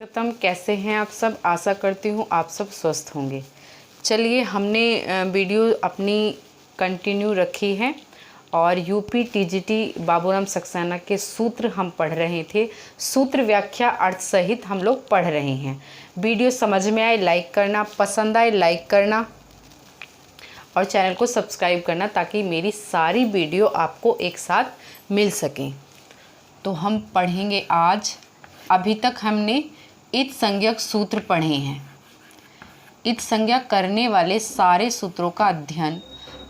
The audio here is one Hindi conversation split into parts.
प्रथम कैसे हैं आप सब। आशा करती हूँ आप सब स्वस्थ होंगे। चलिए, हमने वीडियो अपनी कंटिन्यू रखी है और यूपी टीजीटी बाबूराम सक्सेना के सूत्र हम पढ़ रहे थे। सूत्र व्याख्या अर्थ सहित हम लोग पढ़ रहे हैं। वीडियो समझ में आए लाइक करना, पसंद आए लाइक करना और चैनल को सब्सक्राइब करना ताकि मेरी सारी वीडियो आपको एक साथ मिल सकें। तो हम पढ़ेंगे आज। अभी तक हमने इत संज्ञक सूत्र पढ़े हैं। इत संज्ञा करने वाले सारे सूत्रों का अध्ययन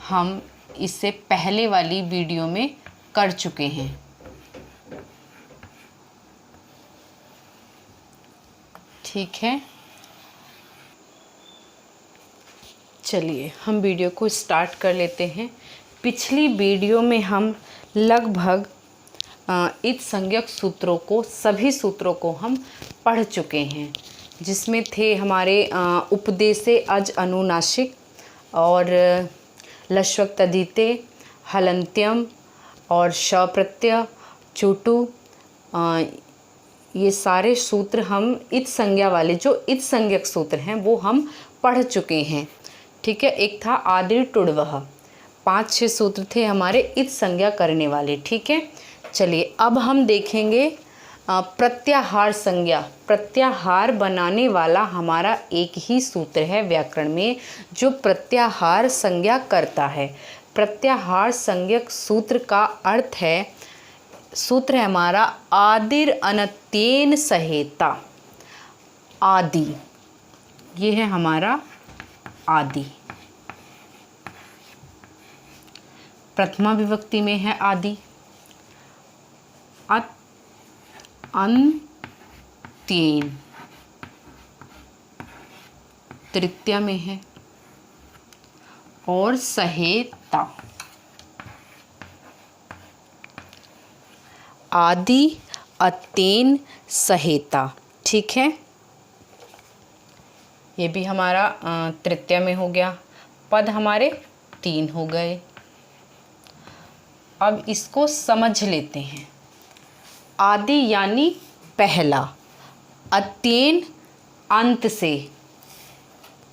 हम इससे पहले वाली वीडियो में कर चुके हैं। ठीक है, चलिए हम वीडियो को स्टार्ट कर लेते हैं। पिछली वीडियो में हम लगभग इत संज्ञक सूत्रों को, सभी सूत्रों को हम पढ़ चुके हैं, जिसमें थे हमारे उपदेशे अज अनुनासिक और लश्वक तदिते, हलंत्यम और श प्रत्यय, चुटु। ये सारे सूत्र हम इत संज्ञा वाले, जो इत संज्ञक सूत्र हैं वो हम पढ़ चुके हैं। ठीक है, एक था आदिर टुड़वह। 5-6 सूत्र थे हमारे इत संज्ञा करने वाले। ठीक है, चलिए अब हम देखेंगे प्रत्याहार संज्ञा। प्रत्याहार बनाने वाला हमारा एक ही सूत्र है व्याकरण में जो प्रत्याहार संज्ञा करता है। प्रत्याहार संज्ञक सूत्र का अर्थ है, सूत्र है हमारा आदिर अनत्येन सहेता। आदि, ये है हमारा आदि। प्रथमा विभक्ति में है आदि। अन्त्येन तृतीया में है और सहेता। आदि अत्येन सहेता। ठीक है, ये भी हमारा तृतीया में हो गया। पद हमारे 3 हो गए। अब इसको समझ लेते हैं। आदि यानी पहला, अत्येन अंत से,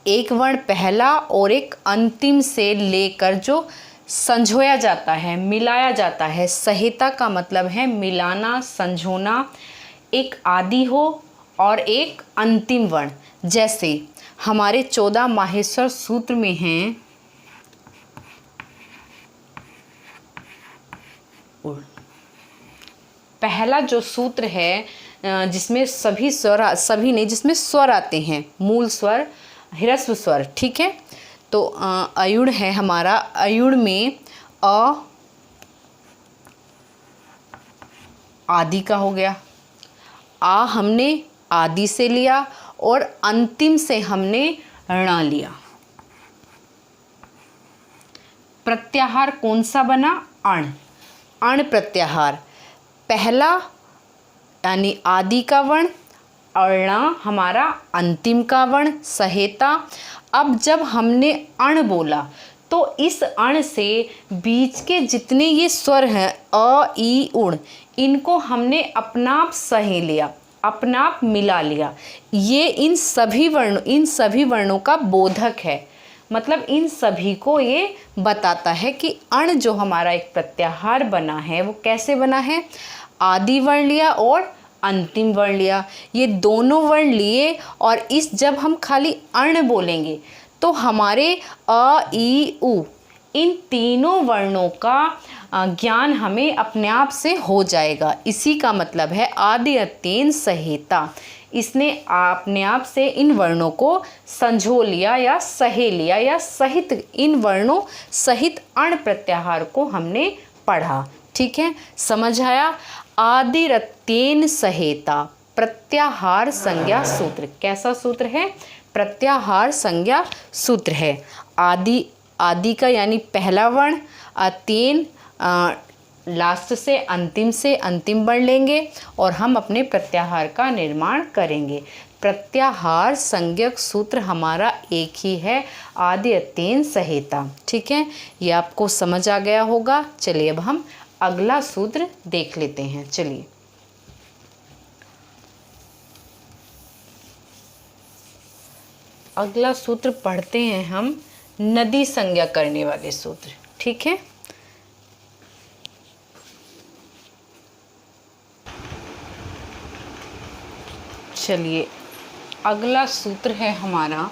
एक वर्ण पहला और एक अंतिम से लेकर जो संजोया जाता है, मिलाया जाता है। सहेता का मतलब है मिलाना, संजोना। एक आदि हो और एक अंतिम वर्ण। जैसे हमारे 14 माहेश्वर सूत्र में हैं पहला जो सूत्र है जिसमें सभी स्वर, सभी नहीं, जिसमें स्वर आते हैं, मूल स्वर, ह्रस्व स्वर। ठीक है, तो अयुड़ है हमारा। अयुड़ में अ आदि का हो गया। आ हमने आदि से लिया और अंतिम से हमने ण लिया। प्रत्याहार कौन सा बना? अण। अण प्रत्याहार। पहला यानी आदि का वर्ण और ण हमारा अंतिम का वर्ण, सहेता। अब जब हमने अण बोला तो इस अण से बीच के जितने ये स्वर हैं अ, ई, उण, इनको हमने अपना आप सहे लिया, अपना आप मिला लिया। ये इन सभी वर्णों का बोधक है। मतलब इन सभी को ये बताता है कि अण जो हमारा एक प्रत्याहार बना है वो कैसे बना है। आदि वर्ण लिया और अंतिम वर्ण लिया, ये दोनों वर्ण लिए और इस जब हम खाली अण बोलेंगे तो हमारे अ, ई, उ, इन तीनों वर्णों का ज्ञान हमें अपने आप से हो जाएगा। इसी का मतलब है आदि अत्येन सहेता। इसने अपने आप से इन वर्णों को संजो लिया या सहे लिया, या सहित, इन वर्णों सहित अण प्रत्याहार को हमने पढ़ा। ठीक है, समझ आया। आदिरत्येन सहेता प्रत्याहार संज्ञा सूत्र। कैसा सूत्र है? प्रत्याहार संज्ञा सूत्र है। आदि का यानी पहला वर्ण, अत्येन लास्ट से अंतिम वर्ण लेंगे और हम अपने प्रत्याहार का निर्माण करेंगे। प्रत्याहार संज्ञक सूत्र हमारा एक ही है, आदि अत्येन सहेता। ठीक है, ये आपको समझ आ गया होगा। चलिए अब हम अगला सूत्र देख लेते हैं। चलिए, अगला सूत्र पढ़ते हैं हम, नदी संज्ञा करने वाले सूत्र। ठीक है, चलिए अगला सूत्र है हमारा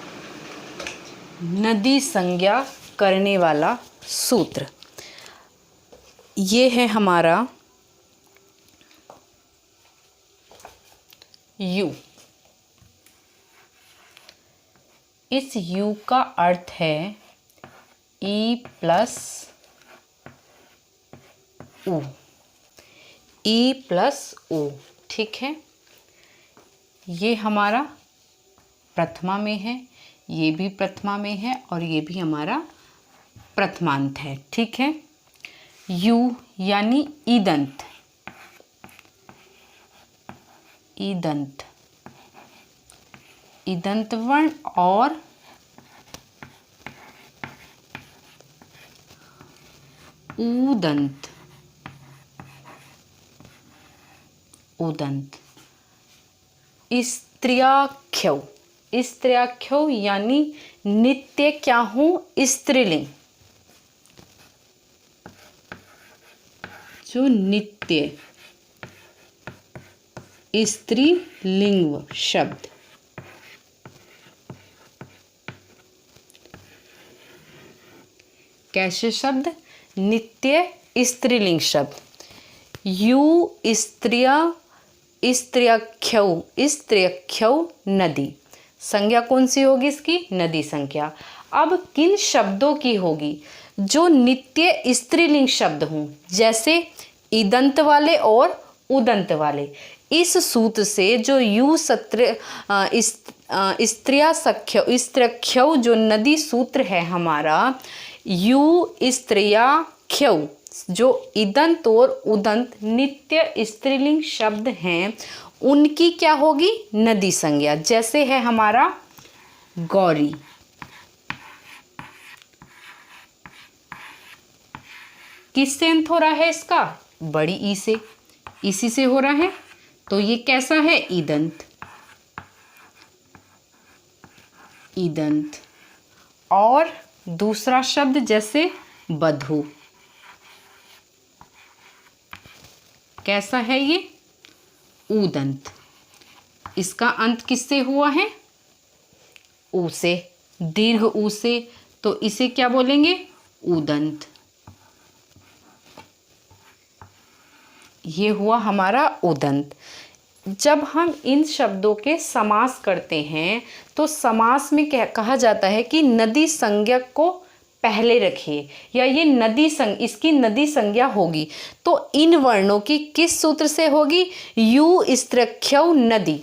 नदी संज्ञा करने वाला सूत्र। ये है हमारा U। इस U का अर्थ है E plus U, E plus U। ठीक है, ये हमारा प्रथमा में है, ये भी प्रथमा में है और ये भी हमारा प्रथमांत है। ठीक है, U यानी ईदंत, ईदंत, ईदंत वर्ण और ऊदंत, ऊदंत। स्त्र्याख्यौ, स्त्र्याख्यौ यानी नित्य क्या हूँ, स्त्रीलिंग, जो नित्य स्त्रीलिंग शब्द। कैसे शब्द, नित्य स्त्रीलिंग शब्द। यू स्त्रिया, स्त्र्याख्यौ, स्त्र्याख्यौ नदी। संज्ञा कौन सी होगी इसकी, नदी संज्ञा। अब किन शब्दों की होगी, जो नित्य स्त्रीलिंग शब्द हों, जैसे ईदंत वाले और उदंत वाले। इस सूत्र से जो यू सत्र स्त्र्याख्यौ जो नदी सूत्र है हमारा, यू स्त्र्याख्यौ जो ईदंत और उदंत नित्य स्त्रीलिंग शब्द हैं, उनकी क्या होगी, नदी संज्ञा। जैसे है हमारा गौरी, किससे अंत हो रहा है इसका, बड़ी ई से, इसी से हो रहा है, तो ये कैसा है, ईदंत, ईदंत। और दूसरा शब्द जैसे बधू, कैसा है ये, ऊदंत। इसका अंत किससे हुआ है, ऊ से, दीर्घ ऊ से, तो इसे क्या बोलेंगे, ऊदंत। ये हुआ हमारा उदंत। जब हम इन शब्दों के समास करते हैं तो समास में कहा जाता है कि नदी संज्ञक को पहले रखिए, या ये नदी इसकी नदी संज्ञा होगी तो इन वर्णों की किस सूत्र से होगी, यू स्त्र्याख्यौ नदी।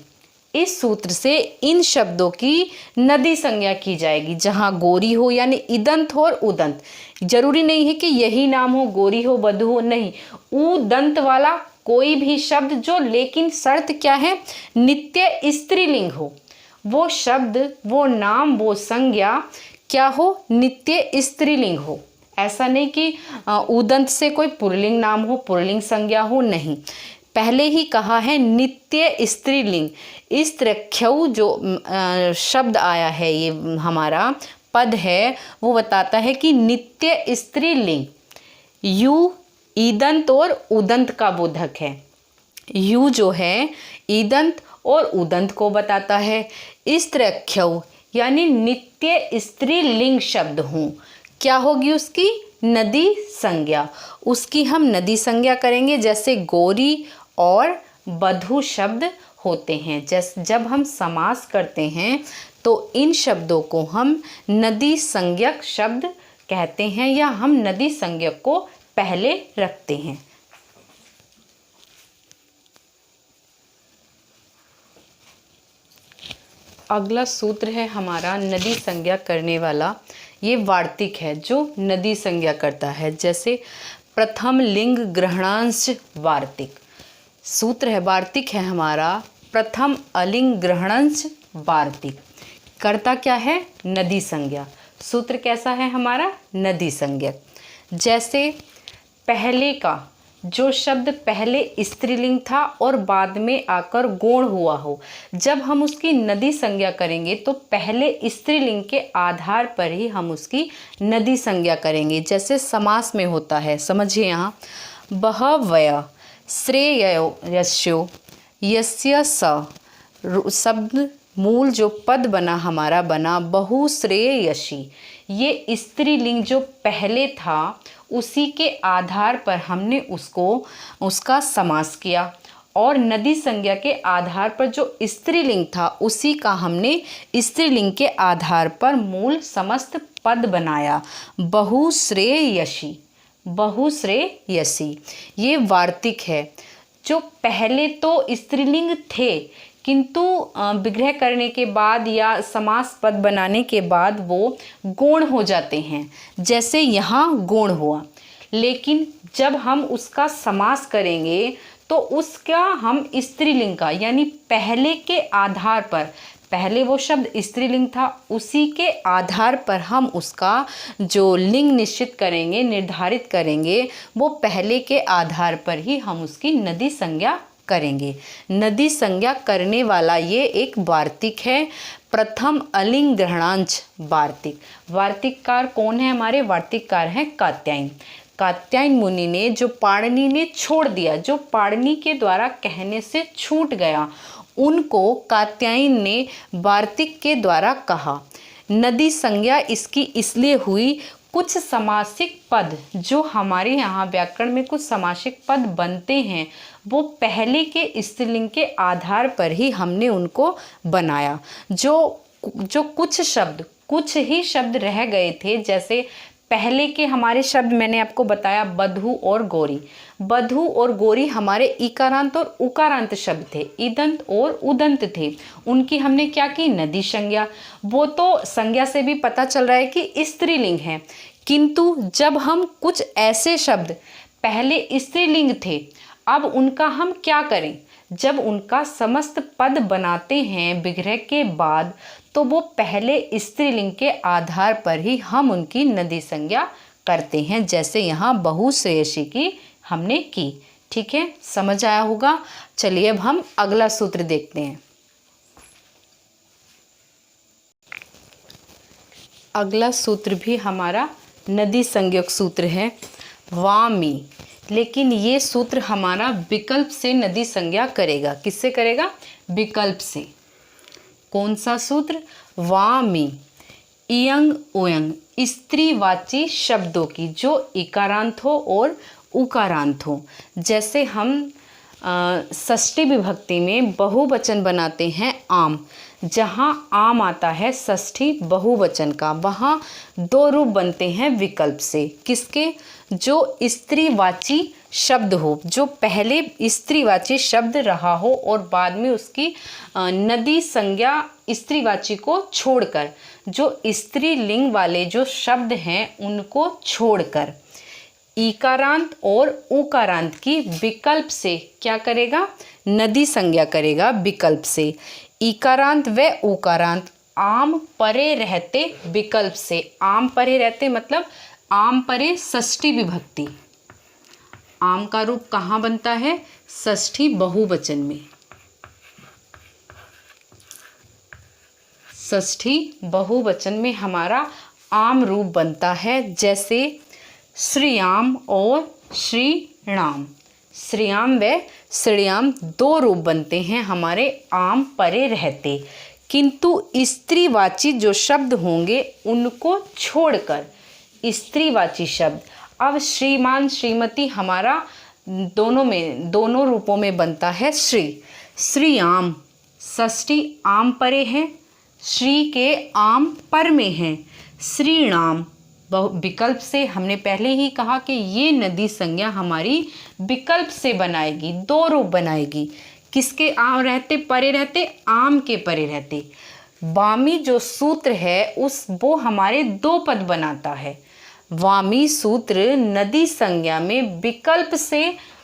इस सूत्र से इन शब्दों की नदी संज्ञा की जाएगी, जहाँ गोरी हो यानी ईदंत हो और उदंत। जरूरी नहीं है कि यही नाम हो, गोरी हो बधू हो, नहीं, उदंत वाला कोई भी शब्द जो, लेकिन शर्त क्या है, नित्य स्त्रीलिंग हो, वो शब्द, वो नाम, वो संज्ञा क्या हो, नित्य स्त्रीलिंग हो। ऐसा नहीं कि उदंत से कोई पुल्लिंग नाम हो, पुल्लिंग संज्ञा हो, नहीं। पहले ही कहा है नित्य स्त्रीलिंग। स्त्र्याख्यौ जो शब्द आया है, ये हमारा पद है, वो बताता है कि नित्य स्त्रीलिंग। यू ईदंत और उदंत का बोधक है। यू जो है ईदंत और उदंत को बताता है। स्त्र्याख्यौ यानी नित्य स्त्रीलिंग शब्द हूँ, क्या होगी उसकी, नदी संज्ञा। उसकी हम नदी संज्ञा करेंगे, जैसे गौरी और बधू शब्द होते हैं। जब हम समास करते हैं तो इन शब्दों को हम नदी संज्ञक शब्द कहते हैं, या हम नदी संज्ञक को पहले रखते हैं। अगला सूत्र है हमारा नदी संज्ञा करने वाला, ये वार्तिक है जो नदी संज्ञा करता है। जैसे प्रथम लिंग ग्रहणांश वार्तिक, सूत्र है वार्तिक है हमारा प्रथम अलिंग ग्रहणांश वार्तिक। करता क्या है, नदी संज्ञा। सूत्र कैसा है हमारा, नदी संज्ञक। जैसे पहले का जो शब्द पहले स्त्रीलिंग था और बाद में आकर गौण हुआ हो, जब हम उसकी नदी संज्ञा करेंगे तो पहले स्त्रीलिंग के आधार पर ही हम उसकी नदी संज्ञा करेंगे। जैसे समास में होता है, समझिए यहाँ बहवय श्रेयो यस्यो यस्य स, शब्द मूल जो पद बना हमारा बना बहुश्रेयसी। ये स्त्रीलिंग जो पहले था उसी के आधार पर हमने उसका समास किया, और नदी संज्ञा के आधार पर जो स्त्रीलिंग था उसी का हमने स्त्रीलिंग के आधार पर मूल समस्त पद बनाया बहुश्रेयसी। बहुश्रेयसी ये वार्तिक है। जो पहले तो स्त्रीलिंग थे किंतु विग्रह करने के बाद या समास पद बनाने के बाद वो गौण हो जाते हैं, जैसे यहाँ गौण हुआ। लेकिन जब हम उसका समास करेंगे तो उसका हम स्त्रीलिंग का यानी पहले के आधार पर, पहले वो शब्द स्त्रीलिंग था उसी के आधार पर हम उसका जो लिंग निश्चित करेंगे, निर्धारित करेंगे, वो पहले के आधार पर ही हम उसकी नदी संज्ञा करेंगे। नदी संज्ञा करने वाला ये एक वार्तिक है, प्रथम अलिंग ग्रहणांश वार्तिक। वार्तिककार कौन है हमारे? वार्तिककार हैं कात्यायन। कात्यायन मुनि ने जो पाणिनि ने छोड़ दिया, जो पाणिनि के द्वारा कहने से छूट गया, उनको कात्यायन ने वार्तिक के द्वारा कहा। नदी संज्ञा इसकी इसलिए हुई, कुछ समासिक पद जो हमारे यहाँ व्याकरण में कुछ समासिक पद बनते हैं वो पहले के स्त्रीलिंग के आधार पर ही हमने उनको बनाया। जो कुछ ही शब्द रह गए थे, जैसे पहले के हमारे शब्द मैंने आपको बताया बधू और गौरी। बधू और गौरी हमारे इकारांत और उकारांत शब्द थे, इदंत और उदंत थे। उनकी हमने क्या की? नदी संज्ञा। वो तो संज्ञा से भी पता चल रहा है कि स्त्रीलिंग है, किंतु जब हम कुछ ऐसे शब्द पहले स्त्रीलिंग थे, अब उनका हम क्या करें? जब उनका समस्त पद बनाते हैं विग्रह के बाद, तो वो पहले स्त्रीलिंग के आधार पर ही हम उनकी नदी संज्ञा करते हैं, जैसे यहाँ बहुश्रेयसी की हमने की। ठीक है, समझ आया होगा। चलिए अब हम अगला सूत्र देखते हैं। अगला सूत्र भी हमारा नदी संज्ञक सूत्र है, वामी। लेकिन ये सूत्र हमारा विकल्प से नदी संज्ञा करेगा। किससे करेगा? विकल्प से। कौन सा सूत्र? वामी। इयंग उयंग स्त्रीवाची शब्दों की जो इकारांत हो और उकारांत हो। जैसे हम षष्ठी विभक्ति में बहुवचन बनाते हैं आम, जहाँ आम आता है षष्ठी बहुवचन का, वहाँ दो रूप बनते हैं विकल्प से। किसके? जो स्त्रीवाची शब्द हो, जो पहले स्त्रीवाची शब्द रहा हो और बाद में उसकी नदी संज्ञा स्त्रीवाची को छोड़कर, जो स्त्रीलिंग वाले जो शब्द हैं उनको छोड़कर इकारांत और उकारांत की विकल्प से क्या करेगा? नदी संज्ञा करेगा विकल्प से। इकारांत व उकारांत आम परे रहते विकल्प से। आम परे रहते मतलब आम परे षष्ठी विभक्ति। आम का रूप कहाँ बनता है? षष्ठी बहुवचन में। षष्ठी बहुवचन में हमारा आम रूप बनता है, जैसे श्रीयाम और श्रीणाम। श्रीयाम व श्रीयाम दो रूप बनते हैं हमारे आम परे रहते, किंतु स्त्रीवाची जो शब्द होंगे उनको छोड़कर स्त्रीवाची शब्द। अब श्रीमान श्रीमती हमारा दोनों रूपों में बनता है श्री। श्रीयाम षष्ठी आम परे है, श्री के आम पर में है। श्रीणाम विकल्प से, हमने पहले ही कहा कि ये नदी संज्ञा हमारी विकल्प से बनाएगी, दो रूप बनाएगी। किसके आम रहते? परे रहते, आम के परे रहते। वामी जो सूत्र है वो हमारे दो पद बनाता है। वामी सूत्र नदी संज्ञा में विकल्प से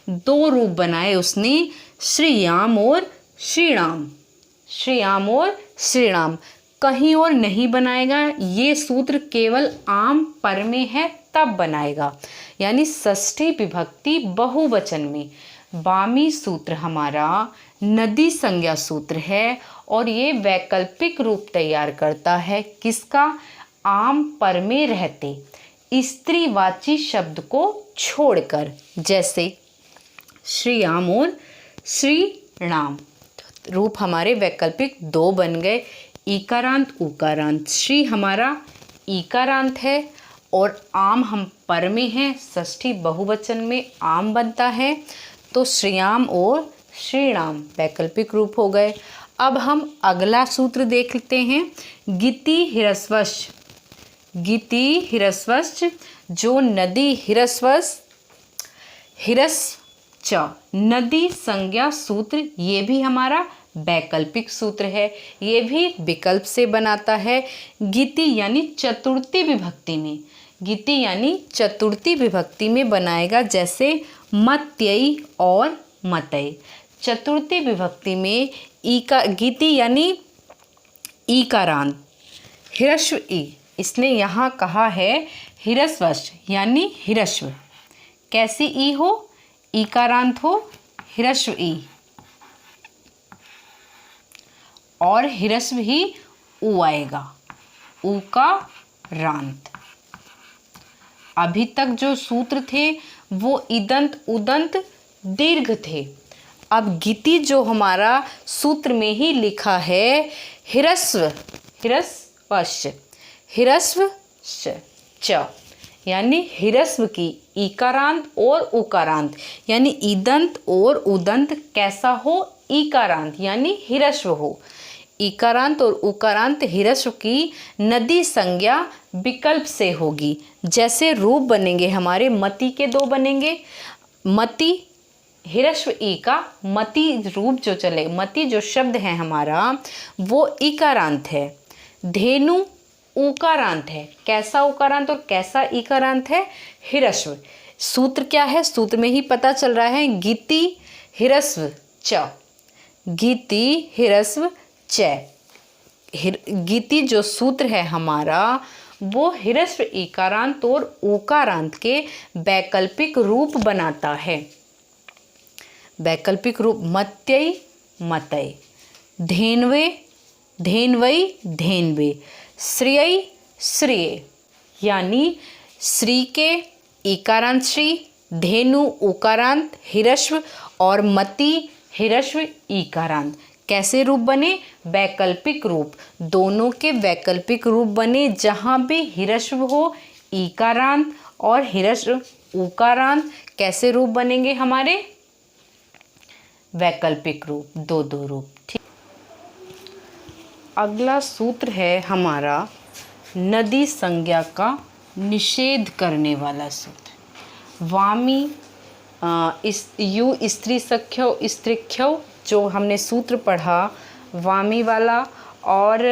दो रूप बनाए उसने, श्रीयाम और श्रीणाम। श्रीयाम और श्रीणाम कहीं और नहीं बनाएगा। ये सूत्र केवल आम पर में है तब बनाएगा, यानी षष्ठी विभक्ति बहुवचन में। वामी सूत्र हमारा नदी संज्ञा सूत्र है और ये वैकल्पिक रूप तैयार करता है किसका? आम पर में रहते स्त्रीवाची शब्द को छोड़कर, जैसे श्रीयाम और श्री राम। रूप हमारे वैकल्पिक दो बन गए, ईकारांत उकारांत। श्री हमारा ईकारांत है और आम हम पर में हैं, षष्ठी बहुवचन में आम बनता है, तो श्रीयाम और श्रीराम वैकल्पिक रूप हो गए। अब हम अगला सूत्र देख लेते हैं, गिति हिरस्वश्च। गिति हिरस्वश्च, जो नदी हिरस्वश्च हिरस्च नदी संज्ञा सूत्र, ये भी हमारा वैकल्पिक सूत्र है, ये भी विकल्प से बनाता है। गिति यानी चतुर्थी विभक्ति में, गिति यानी चतुर्थी विभक्ति में बनाएगा, जैसे मत्यई और मतई। चतुर्थी विभक्ति में गिति यानी ईकारांत, हिरस्व ई, इसने यहाँ कहा है हिरस्वश्च यानी हिरस्व। कैसी ई हो? ईकारांत हो, हिरस्व ई, और हिरस्व ही उ आएगा, उ का रांत। अभी तक जो सूत्र थे वो इदंत उदंत दीर्घ थे। अब गिति जो हमारा सूत्र में ही लिखा है हिरस्व, हिरस्वश्च, हिरस्व च, यानी हिरस्व की ईकारांत और उकारांत, यानी ईदंत और उदंत कैसा हो? ईकारांत यानी हिरस्व हो। ईकारांत और उकारांत हिरस्व की नदी संज्ञा विकल्प से होगी। जैसे रूप बनेंगे हमारे, मति के दो बनेंगे, मति हिरस्व ई का मति रूप जो चले, मति जो शब्द है हमारा वो ईकारांत है। धेनु उकारांत है। कैसा उकारांत और कैसा ईकारांत है? हिरस्व। सूत्र क्या है? सूत्र में ही पता चल रहा है, गिति हिरस्व च, गिति हिरस्व च। गिति जो सूत्र है हमारा वो हिरस्व ईकारांत और उकारांत के वैकल्पिक रूप बनाता है। वैकल्पिक रूप मत्यई मतय, धेनवे धेनवई धेनवे, श्रियई श्रिय, यानी श्री के ईकारांत श्री, धेनु उकारांत हिरस्व और मति हिरस्व ईकारांत। कैसे रूप बने? वैकल्पिक रूप। दोनों के वैकल्पिक रूप बने, जहाँ भी हिरस्व हो ईकारांत और हिरस्व उकारांत। कैसे रूप बनेंगे हमारे? वैकल्पिक रूप, दो दो रूप। ठीक। अगला सूत्र है हमारा नदी संज्ञा का निषेध करने वाला सूत्र। वामी यु स्त्री सख्यो स्त्रिख्यो, जो हमने सूत्र पढ़ा वामी वाला, और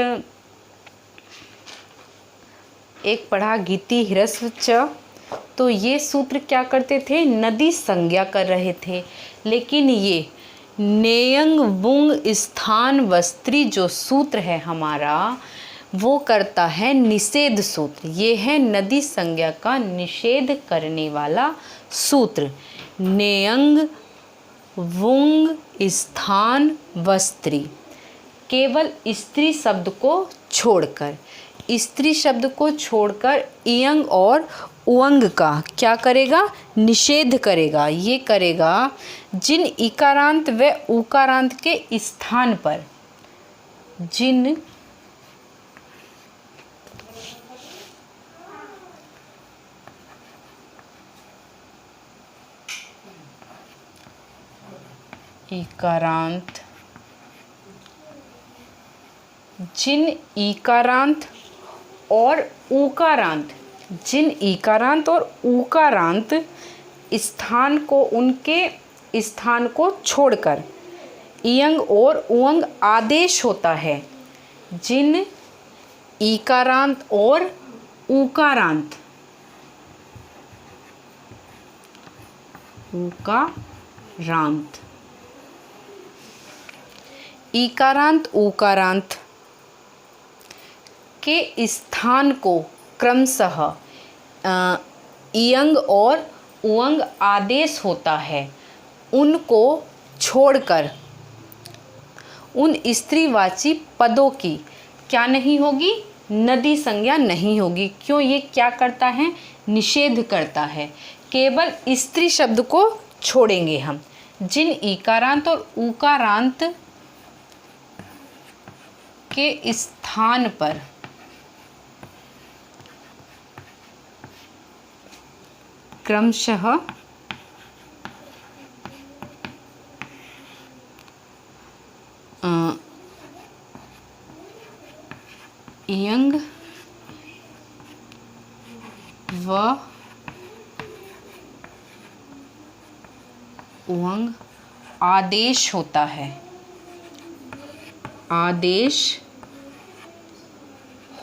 एक पढ़ा गिति हिरस्व च। तो ये सूत्र क्या करते थे? नदी संज्ञा कर रहे थे। लेकिन ये नेयंग बुंग स्थान वस्त्री जो सूत्र है हमारा वो करता है निषेध सूत्र। ये है नदी संज्ञा का निषेध करने वाला सूत्र। नेयंग वुंग स्थान वस्त्री, केवल स्त्री शब्द को छोड़कर, स्त्री शब्द को छोड़कर इयंग और उअंग का क्या करेगा? निषेध करेगा। ये करेगा जिन इकारांत व उकारांत के स्थान पर, जिन इकारांत, जिन इकारांत और उकारांत, जिन इकारांत और उकारांत स्थान को, उनके स्थान को छोड़कर इयंग और उअंग आदेश होता है। जिन इकारांत और उकारांत, उकारांत, इकारांत उकारांत के स्थान को क्रमशः इयंग और उअंग आदेश होता है, उनको छोड़कर उन स्त्रीवाची पदों की क्या नहीं होगी, नदी संज्ञा नहीं होगी। क्यों? ये क्या करता है, निषेध करता है। केवल स्त्री शब्द को छोड़ेंगे हम। जिन इकारांत और उकारांत के स्थान पर क्रमशः इयंग व उअंग आदेश होता है, आदेश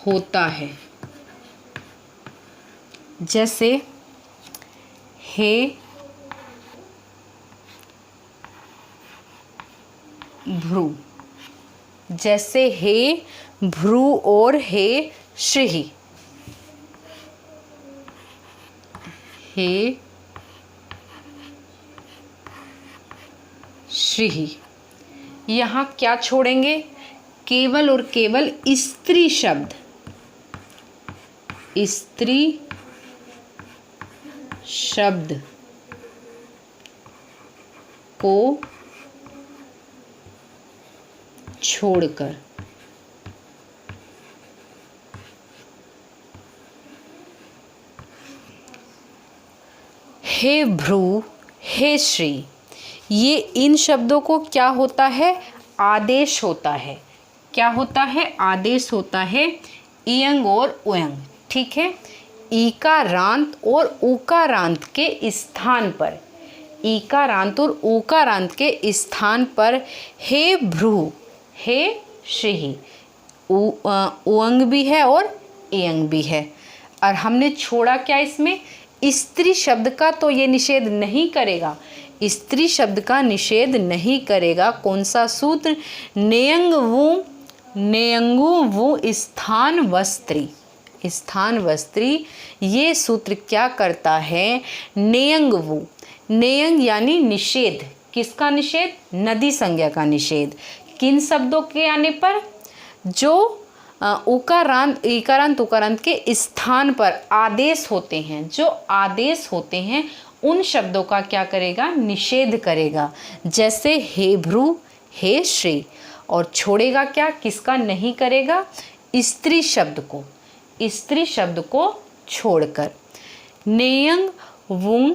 होता है। जैसे हे भ्रू, जैसे हे भ्रू और हे श्री, हे श्री। यहाँ क्या छोड़ेंगे, केवल और केवल स्त्री शब्द, स्त्री शब्द को छोड़कर हे भ्रू, हे श्री, ये इन शब्दों को क्या होता है, आदेश होता है। क्या होता है, आदेश होता है इयंग और उयंग। ठीक है, ईकारांत और उकारांत के स्थान पर, ईकारांत और उकारांत के स्थान पर हे भ्रू, हे श्री, उअंग भी है और इयंग भी है। और हमने छोड़ा क्या इसमें, स्त्री शब्द का तो ये निषेध नहीं करेगा, स्त्री शब्द का निषेध नहीं करेगा। कौन सा सूत्र, नेयंगवु, नेयंगु वु स्थान वस्त्री, स्थान वस्त्री। ये सूत्र क्या करता है, नेयंगवु, नेयंग यानी निषेध। किसका निषेध, नदी संज्ञा का निषेध। किन शब्दों के आने पर, जो उकारांत, इकारांत उकारांत के स्थान पर आदेश होते हैं, जो आदेश होते हैं उन शब्दों का क्या करेगा, निषेध करेगा। जैसे हे भ्रू, हे श्री। और छोड़ेगा क्या, किसका नहीं करेगा, स्त्री शब्द को, स्त्री शब्द को छोड़कर। नेयंग वुंग,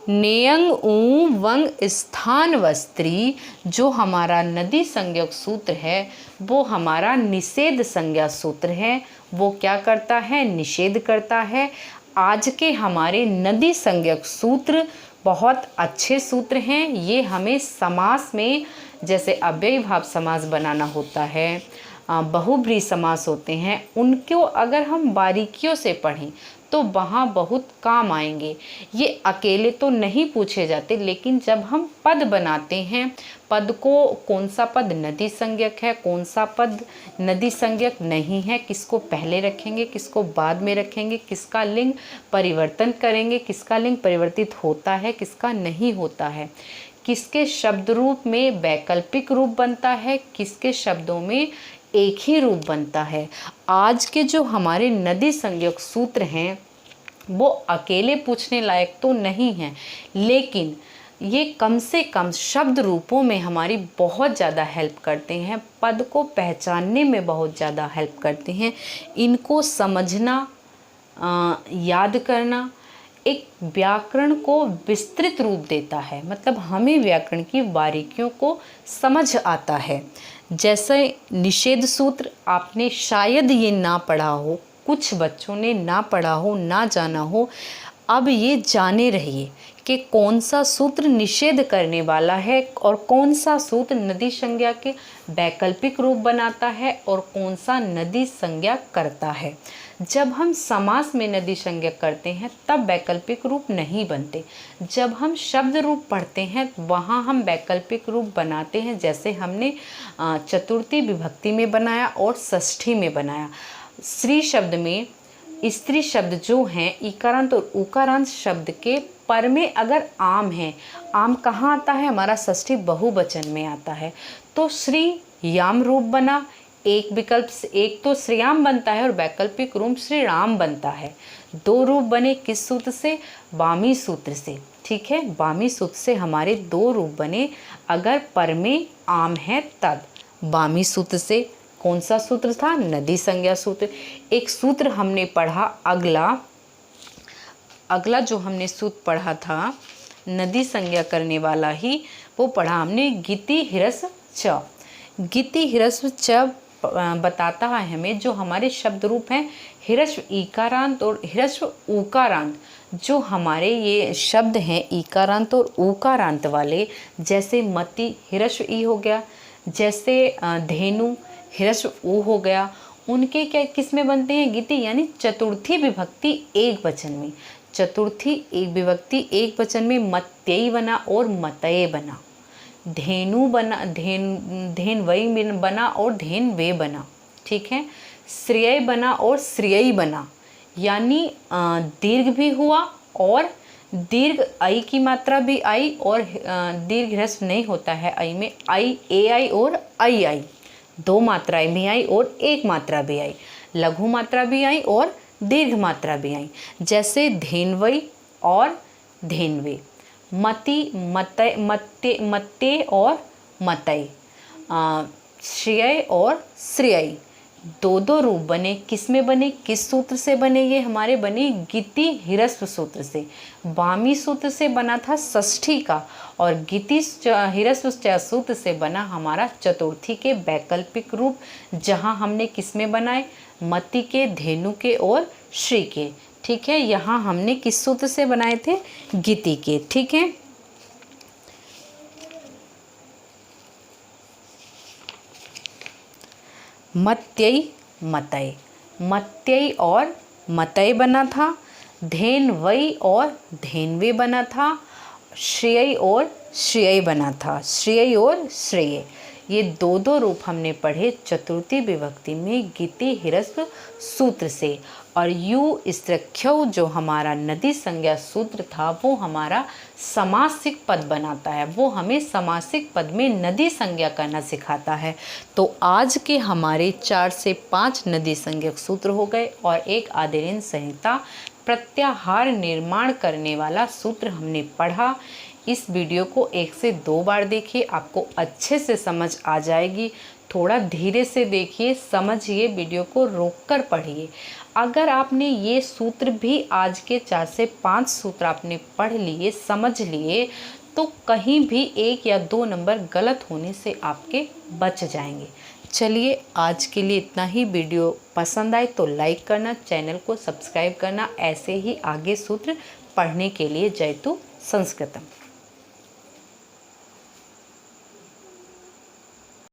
नेयंग ऊ वंग स्थान वस्त्री, जो हमारा नदी संज्ञक सूत्र है वो हमारा निषेध संज्ञा सूत्र है। वो क्या करता है, निषेध करता है। आज के हमारे नदी संज्ञक सूत्र बहुत अच्छे सूत्र हैं। ये हमें समास में, जैसे अव्ययीभाव समास बनाना होता है, बहुब्रीहि समास होते हैं, उनको अगर हम बारीकियों से पढ़ें तो वहाँ बहुत काम आएंगे। ये अकेले तो नहीं पूछे जाते, लेकिन जब हम पद बनाते हैं, पद को कौन सा पद नदी संज्ञक है, कौन सा पद नदी संज्ञक नहीं है, किसको पहले रखेंगे, किसको बाद में रखेंगे, किसका लिंग परिवर्तन करेंगे, किसका लिंग परिवर्तित होता है, किसका नहीं होता है, किसके शब्द रूप में वैकल्पिक रूप बनता है, किसके शब्दों में एक ही रूप बनता है। आज के जो हमारे नदी संज्ञक सूत्र हैं वो अकेले पूछने लायक तो नहीं हैं, लेकिन ये कम से कम शब्द रूपों में हमारी बहुत ज़्यादा हेल्प करते हैं, पद को पहचानने में बहुत ज़्यादा हेल्प करते हैं। इनको समझना, याद करना एक व्याकरण को विस्तृत रूप देता है, मतलब हमें व्याकरण की बारीकियों को समझ आता है। जैसे निषेध सूत्र आपने शायद ये ना पढ़ा हो, कुछ बच्चों ने ना पढ़ा हो, ना जाना हो, अब ये जाने रहिए कि कौन सा सूत्र निषेध करने वाला है और कौन सा सूत्र नदी संज्ञा के वैकल्पिक रूप बनाता है और कौन सा नदी संज्ञा करता है। जब हम समास में नदी संज्ञा करते हैं तब वैकल्पिक रूप नहीं बनते, जब हम शब्द रूप पढ़ते हैं वहाँ हम वैकल्पिक रूप बनाते हैं। जैसे हमने चतुर्थी विभक्ति में बनाया और षष्ठी में बनाया। स्त्री शब्द में स्त्री शब्द जो हैं इकारांत और उकारांत शब्द के पर में अगर आम है, आम कहाँ आता है, हमारा षष्ठी बहुवचन में आता है, तो श्री याम रूप बना। एक विकल्प से एक तो श्रीयाम बनता है और वैकल्पिक रूप श्री राम बनता है। दो रूप बने किस सूत्र से, बामी सूत्र से। ठीक है, बामी सूत्र से हमारे दो रूप बने अगर पर में आम है तब। बामी सूत्र से कौन सा सूत्र था, नदी संज्ञा सूत्र। एक सूत्र हमने पढ़ा अगला जो हमने सूत्र पढ़ा था नदी संज्ञा करने वाला ही, वो पढ़ा हमने गिति हिरस्व च। गिति हिरस्व च बताता है हमें जो हमारे शब्द रूप हैं हिरस्व ईकारांत और हिरस्व ऊकारांत, जो हमारे ये शब्द हैं ईकारांत और ऊकारांत वाले, जैसे मति हिरस्व ई हो गया, जैसे धेनु हिरस्व ऊ हो गया, उनके क्या किस में बनते हैं, गिति यानी चतुर्थी विभक्ति एक वचन में। चतुर्थी एक विभक्ति एक वचन में मत्यई बना और मतये बना। धेनु बना, धेनवई बना और धेनवे बना। ठीक है, श्रेय बना और श्रेयई बना, यानी दीर्घ भी हुआ और दीर्घ आई की मात्रा भी आई और दीर्घ ह्रस्व नहीं होता है आई में, आई ए आई और आई दो मात्राएं भी आई और एक मात्रा भी आई, लघु मात्रा भी आई और दीर्घ मात्रा भी आई। जैसे धेनवई और धेनवे, मति मतय मत्ते और मतय, श्रेय और श्रेयई, दो दो रूप बने। किस में बने, किस सूत्र से बने, ये हमारे बने गिति हिरस्व सूत्र से। बामी सूत्र से बना था षष्ठी का और गिति हिरस्व सूत्र से बना हमारा चतुर्थी के वैकल्पिक रूप, जहाँ हमने किस में बनाए, मति के, धेनु के और श्री के। ठीक है, यहाँ हमने किस सूत्र से बनाए थे, गिति के। ठीक है, मत्यई मतय, मत्यई और मतय बना था। धेनवई और धेनवे बना था। श्रेयई और श्रेयई बना था, श्रेयई और श्रेय। ये दो दो रूप हमने पढ़े चतुर्थी विभक्ति में गिति हिरस्व सूत्र से। और यू स्त्रख्यौ जो हमारा नदी संज्ञा सूत्र था वो हमारा समासिक पद बनाता है, वो हमें समासिक पद में नदी संज्ञा करना सिखाता है। तो आज के हमारे 4 से 5 नदी संज्ञक सूत्र हो गए और एक आदिरेन संहिता प्रत्याहार निर्माण करने वाला सूत्र हमने पढ़ा। इस वीडियो को 1 से 2 बार देखिए, आपको अच्छे से समझ आ जाएगी। थोड़ा धीरे से देखिए, समझिए, वीडियो को रोककर पढ़िए। अगर आपने ये सूत्र भी आज के 4 से 5 सूत्र आपने पढ़ लिए, समझ लिए, तो कहीं भी 1 या 2 नंबर गलत होने से आपके बच जाएंगे। चलिए, आज के लिए इतना ही। वीडियो पसंद आए तो लाइक करना, चैनल को सब्सक्राइब करना, ऐसे ही आगे सूत्र पढ़ने के लिए। जयतु संस्कृतम।